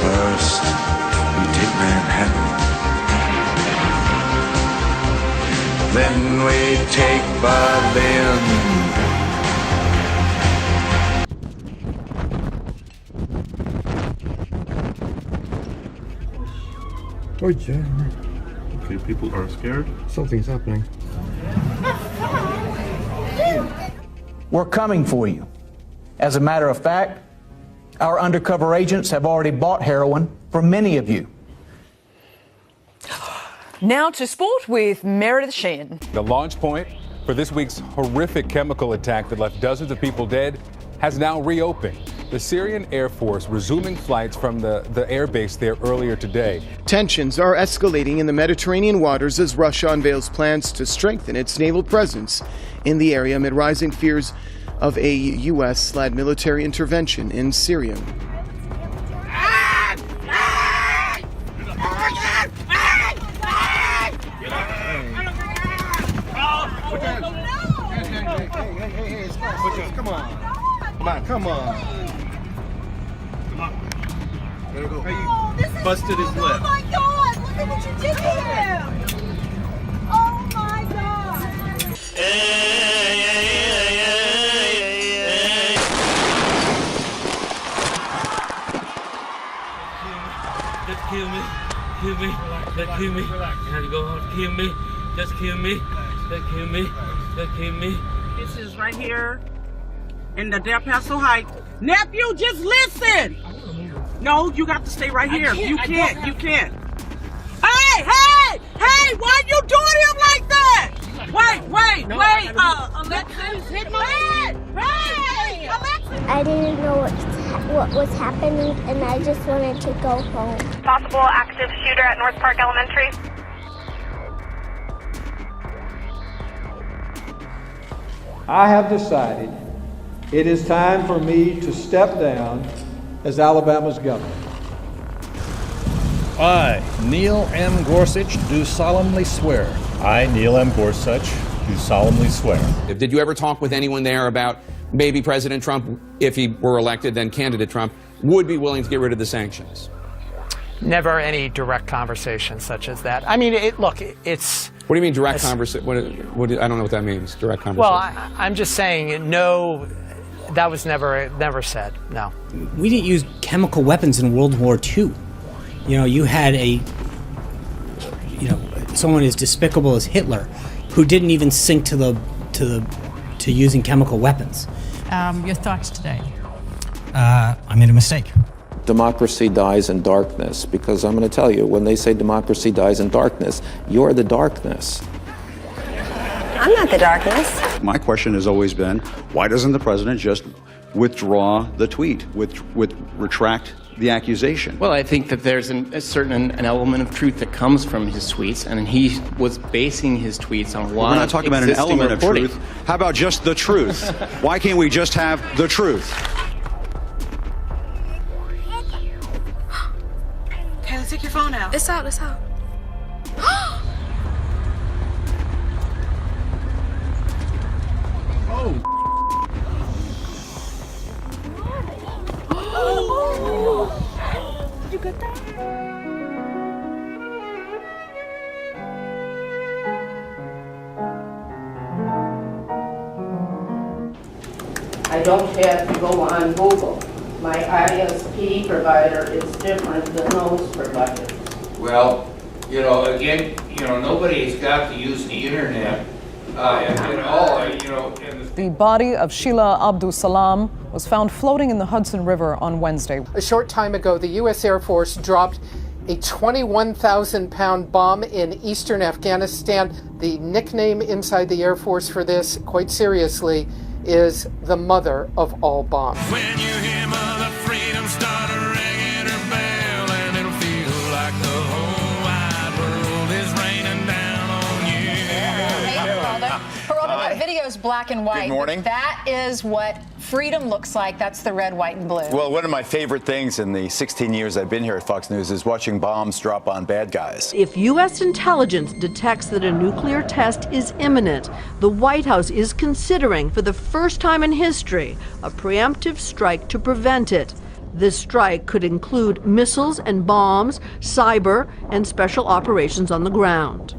First, we take Manhattan. Then we take Berlin. Oh yeah. Okay, people are scared. Something's happening. We're coming for you. As a matter of fact, our undercover agents have already bought heroin from many of you. Now to sport with Meredith Sheehan. The launch point for this week's horrific chemical attack that left dozens of people dead has now reopened. The Syrian Air Force resuming flights from the air base there earlier today. Tensions are escalating in the Mediterranean waters as Russia unveils plans to strengthen its naval presence in the area amid rising fears of a U.S.-led military intervention in Syria. Come on. There we go. Busted his lip. Oh my God! Look at what you did to him! Oh my God! Just kill me. Kill me. Just kill me. You have to go home. Kill me. Just kill me. Just kill me. Just kill me. This is right here in the Del Paso Heights. Nephew, just listen. No, you got to stay right here. You can't. You can't. Hey, hey, hey! Why you doing him like that? Wait. Alexis, hit my head. Hey, Alexis. I didn't know what was happening, and I just wanted to go home. Possible active shooter at North Park Elementary. I have decided it is time for me to step down as Alabama's governor. I, Neil M. Gorsuch, do solemnly swear. I, Neil M. Gorsuch, do solemnly swear. Did you ever talk with anyone there about maybe President Trump, if he were elected, then candidate Trump, would be willing to get rid of the sanctions? Never any direct conversation such as that. I mean, it's... What do you mean direct conversation? I don't know what that means, direct conversation. Well, I'm just saying, no, that was never said, no. We didn't use chemical weapons in World War II. You know, you had someone as despicable as Hitler who didn't even sink to using chemical weapons. Your thoughts today? I made a mistake. Democracy dies in darkness, because I'm going to tell you, when they say democracy dies in darkness, you're the darkness. I'm not the darkness. My question has always been, why doesn't the president just withdraw the tweet, retract the accusation? Well, I think that there's a certain element of truth that comes from his tweets, and he was basing his tweets on We're not talking about an element of truth. How about just the truth? Why can't we just have the truth? Kayla, take your phone out. It's out. You got that? I don't have to go on Google. My ISP provider is different than those providers. Well, again, nobody's got to use the internet at all, The body of Sheila Abdul Salam was found floating in the Hudson River on Wednesday. A short time ago, the U.S. Air Force dropped a 21,000-pound bomb in eastern Afghanistan. The nickname inside the Air Force for this, quite seriously, is the mother of all bombs. When you hear Mother Freedom start ringing her bell, and it'll feel like the whole wide world is raining down on you. black and white. Good morning. That is what freedom looks like. That's the red, white, and blue. Well, one of my favorite things in the 16 years I've been here at Fox News is watching bombs drop on bad guys. If U.S. intelligence detects that a nuclear test is imminent, the White House is considering, for the first time in history, a preemptive strike to prevent it. This strike could include missiles and bombs, cyber, and special operations on the ground.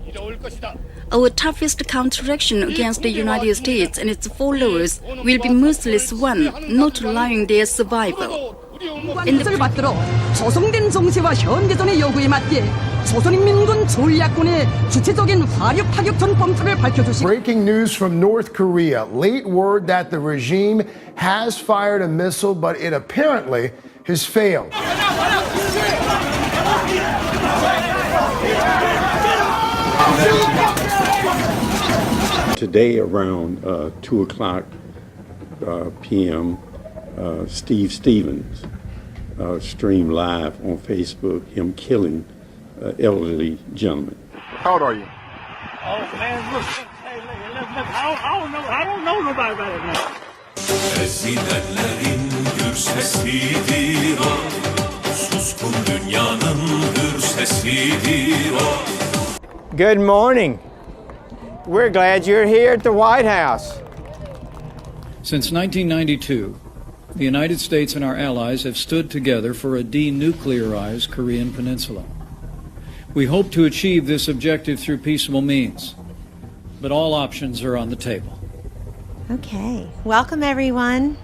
Our toughest counteraction against the United States and its followers will be merciless one, not allowing their survival. 것을 받들어 조성된 정세와 현대전의 요구에 맞게 조선인민군 전략군의 주체적인 화력 파격전 범투를 밝혀주시. Breaking news from North Korea. Late word that the regime has fired a missile, but it apparently has failed. Today around 2 o'clock p.m., Steve Stevens streamed live on Facebook him killing an elderly gentleman. How old are you? Oh man, look, hey, look, I don't know nobody about it now. Ezilenlerin gür sesidir o, suskun dünyanın hür sesidir o. Good morning. We're glad you're here at the White House. Since 1992, the United States and our allies have stood together for a denuclearized Korean peninsula. We hope to achieve this objective through peaceable means, but all options are on the table. Okay, welcome everyone.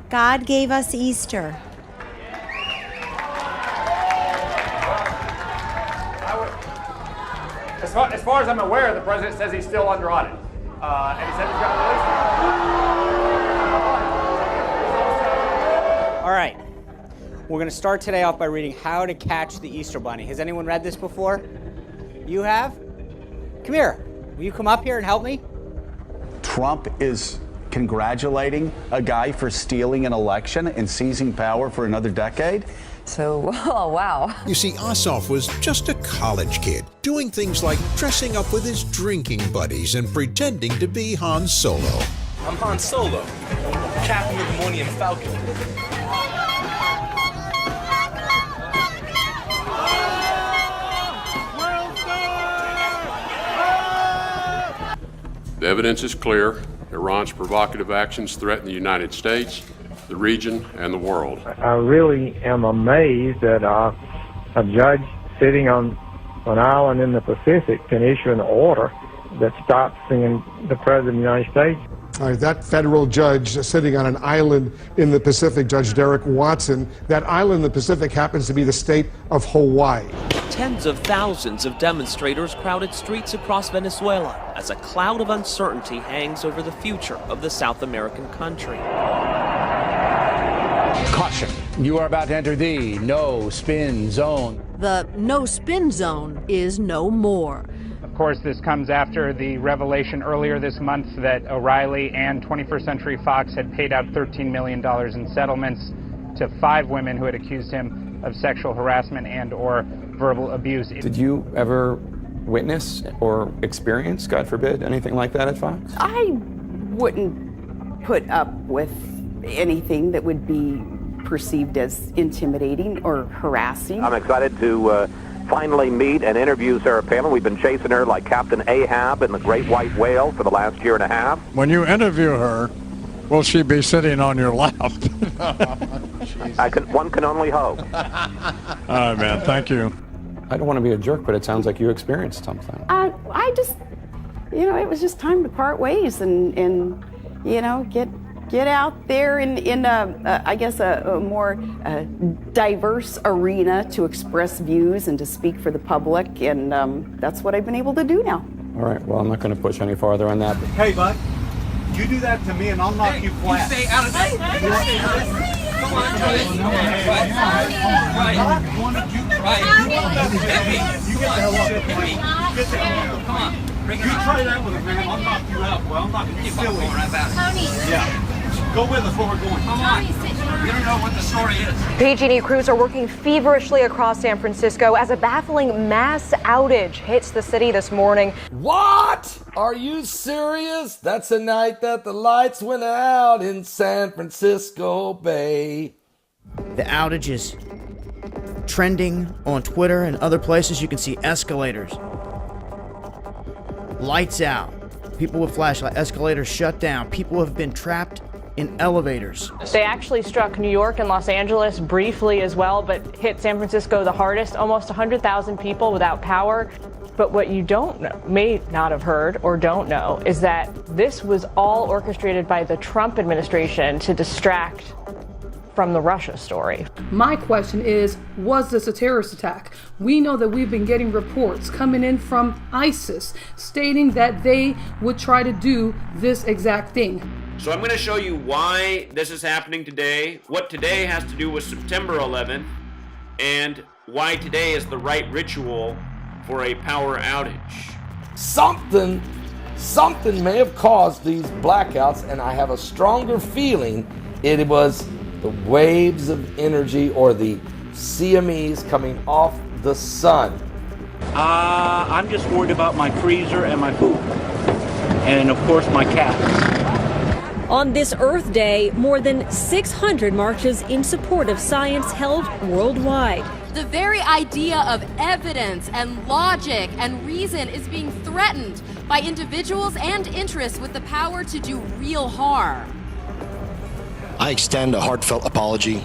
God gave us Easter. As far as I'm aware, the president says he's still under audit. And he said he's going to release it. All right. We're going to start today off by reading How to Catch the Easter Bunny. Has anyone read this before? You have? Come here. Will you come up here and help me? Trump is congratulating a guy for stealing an election and seizing power for another decade? So, oh, wow. You see, Ossoff was just a college kid, doing things like dressing up with his drinking buddies and pretending to be Han Solo. I'm Han Solo, Captain of the Millennium Falcon. The evidence is clear. Iran's provocative actions threaten the United States, the region, and the world. I really am amazed that a judge sitting on an island in the Pacific can issue an order that stops the President of the United States. All right, that federal judge sitting on an island in the Pacific, Judge Derek Watson, that island in the Pacific happens to be the state of Hawaii. Tens of thousands of demonstrators crowded streets across Venezuela as a cloud of uncertainty hangs over the future of the South American country. Caution, you are about to enter the no-spin zone. The no-spin zone is no more. Of course, this comes after the revelation earlier this month that O'Reilly and 21st Century Fox had paid out $13 million in settlements to 5 women who had accused him of sexual harassment and or verbal abuse. Did you ever witness or experience, God forbid, anything like that at Fox? I wouldn't put up with anything that would be perceived as intimidating or harassing. I'm excited to finally meet and interview Sarah Palin. We've been chasing her like Captain Ahab in The Great White Whale for the last year and a half. When you interview her, will she be sitting on your lap? One can only hope. All right, man. Thank you. I don't want to be a jerk, but it sounds like you experienced something. I just, it was just time to part ways and get out there in a more diverse arena to express views and to speak for the public, and that's what I've been able to do now. All right, well, I'm not going to push any farther on that. Hey, bud, you do that to me and I'll knock you flat. You stay out of this. Come on, Come on. Bring it on. Try that with a man. I'll knock you out. Well, I'm not going to Tony. Yeah. Go with us where we're going. Come on. You don't know what the story is. PG&E crews are working feverishly across San Francisco as a baffling mass outage hits the city this morning. What? Are you serious? That's the night that the lights went out in San Francisco Bay. The outage is trending on Twitter and other places. You can see escalators, lights out, people with flashlights, escalators shut down, people have been trapped in elevators. They actually struck New York and Los Angeles briefly as well, but hit San Francisco the hardest. Almost 100,000 people without power. But what you don't know, may not have heard or don't know, is that this was all orchestrated by the Trump administration to distract from the Russia story. My question is, was this a terrorist attack? We know that we've been getting reports coming in from ISIS stating that they would try to do this exact thing. So I'm going to show you why this is happening today, what today has to do with September 11th, and why today is the right ritual for a power outage. Something may have caused these blackouts, and I have a stronger feeling it was the waves of energy or the CMEs coming off the sun. I'm just worried about my freezer and my food, and of course my cats. On this Earth Day, more than 600 marches in support of science held worldwide. The very idea of evidence and logic and reason is being threatened by individuals and interests with the power to do real harm. I extend a heartfelt apology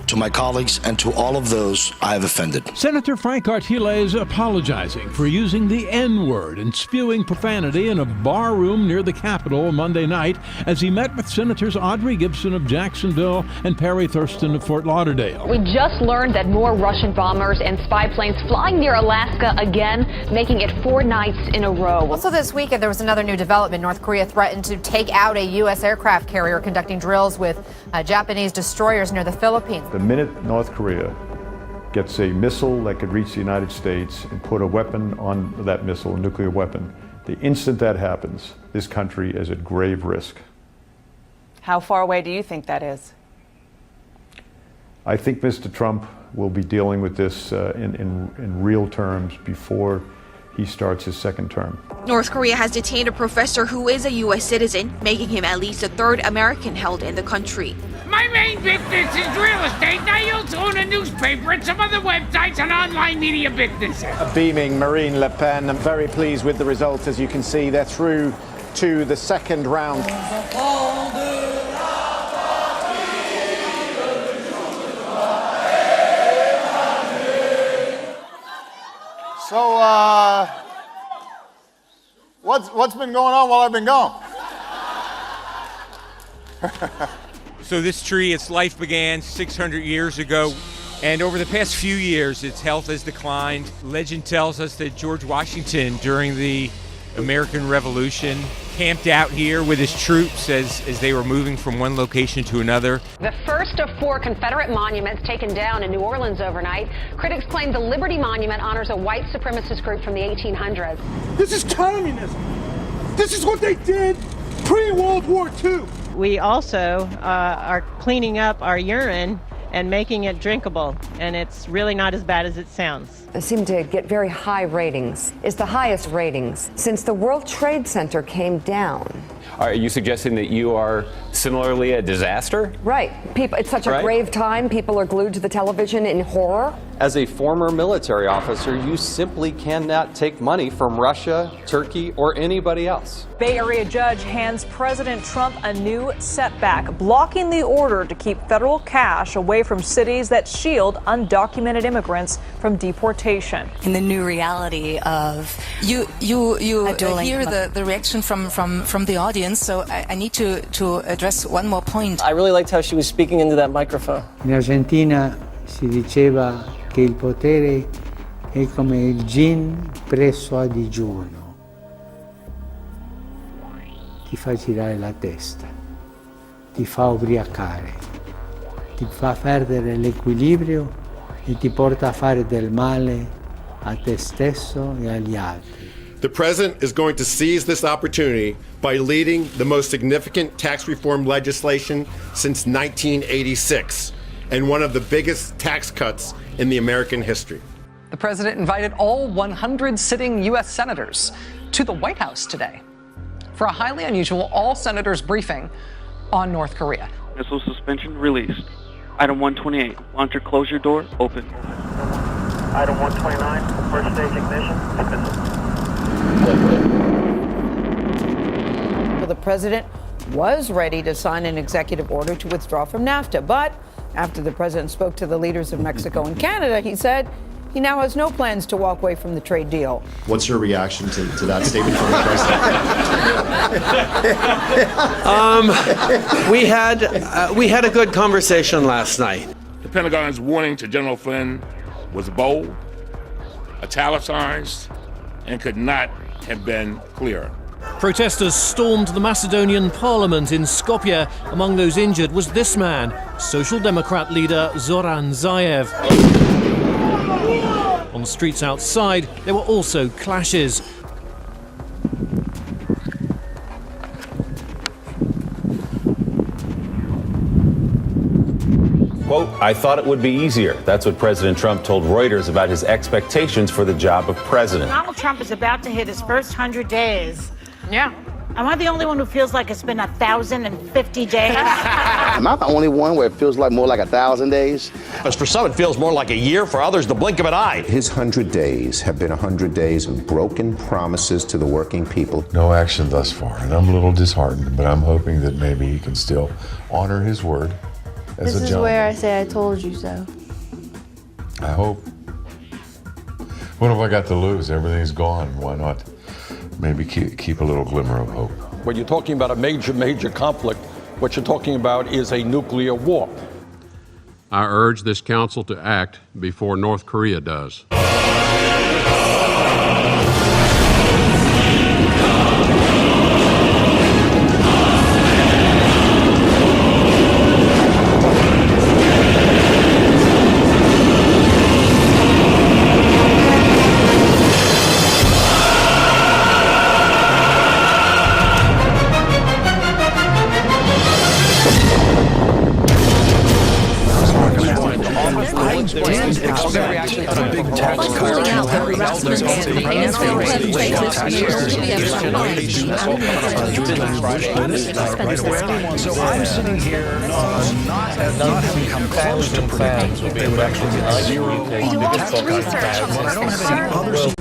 to my colleagues and to all of those I have offended. Senator Frank Artile is apologizing for using the N-word and spewing profanity in a bar room near the Capitol Monday night as he met with Senators Audrey Gibson of Jacksonville and Perry Thurston of Fort Lauderdale. We just learned that more Russian bombers and spy planes flying near Alaska again, making it 4 nights in a row. Also this weekend, there was another new development. North Korea threatened to take out a U.S. aircraft carrier conducting drills with Japanese destroyers near the Philippines. The minute North Korea gets a missile that could reach the United States and put a weapon on that missile, a nuclear weapon, the instant that happens, this country is at grave risk. How far away do you think that is? I think Mr. Trump will be dealing with this in real terms before he starts his second term. North Korea has detained a professor who is a U.S. citizen, making him at least the 3rd American held in the country. My main business is real estate, and I also own a newspaper and some other websites and online media businesses. A beaming Marine Le Pen. I'm very pleased with the results. As you can see, they're through to the second round. So, what's been going on while I've been gone? So this tree, its life began 600 years ago, and over the past few years, its health has declined. Legend tells us that George Washington, during the American Revolution, camped out here with his troops as they were moving from one location to another. The first of 4 Confederate monuments taken down in New Orleans overnight. Critics claim the Liberty Monument honors a white supremacist group from the 1800s. This is communism. This is what they did pre-World War II. We also are cleaning up our urine and making it drinkable, and it's really not as bad as it sounds. It seemed to get very high ratings. It's the highest ratings since the World Trade Center came down. Are you suggesting that you are similarly a disaster? Right. People, it's such a grave time. People are glued to the television in horror. As a former military officer, you simply cannot take money from Russia, Turkey, or anybody else. Bay Area judge hands President Trump a new setback, blocking the order to keep federal cash away from cities that shield undocumented immigrants from deportation. In the new reality of you hear the reaction from the audience, so I need to address one more point. I really liked how she was speaking into that microphone. In Argentina si diceva che il potere è come il gin presso a digiuno. Ti fa girare la testa, ti fa ubriacare, ti fa perdere l'equilibrio e ti porta a fare del male a te stesso e agli altri. The president is going to seize this opportunity by leading the most significant tax reform legislation since 1986 and one of the biggest tax cuts in the American history. The president invited all 100 sitting U.S. senators to the White House today for a highly unusual all-senators briefing on North Korea. Missile suspension released. Item 128, launcher closure door open. Item 129, first stage ignition. Well, the president was ready to sign an executive order to withdraw from NAFTA, but after the president spoke to the leaders of Mexico and Canada, he said he now has no plans to walk away from the trade deal. What's your reaction to that statement from the president? We had a good conversation last night. The Pentagon's warning to General Flynn was bold, italicized, and could not have been clearer. Protesters stormed the Macedonian parliament in Skopje. Among those injured was this man, Social Democrat leader Zoran Zaev. On the streets outside, there were also clashes. Quote, I thought it would be easier. That's what President Trump told Reuters about his expectations for the job of president. Donald Trump is about to hit his first 100 days. Yeah. Am I the only one who feels like it's been 1,050 days? Am I the only one where it feels like more like 1,000 days? As for some, it feels more like a year. For others, the blink of an eye. His 100 days have been 100 days of broken promises to the working people. No action thus far, and I'm a little disheartened, but I'm hoping that maybe he can still honor his word as a gentleman. This is where I say I told you so. I hope. What have I got to lose? Everything's gone. Why not maybe keep a little glimmer of hope? When you're talking about a major conflict, what you're talking about is a nuclear war. I urge this council to act before North Korea does. So I'm sitting here not having come close to predicting that they would actually get zero on the tax cut. I don't have any other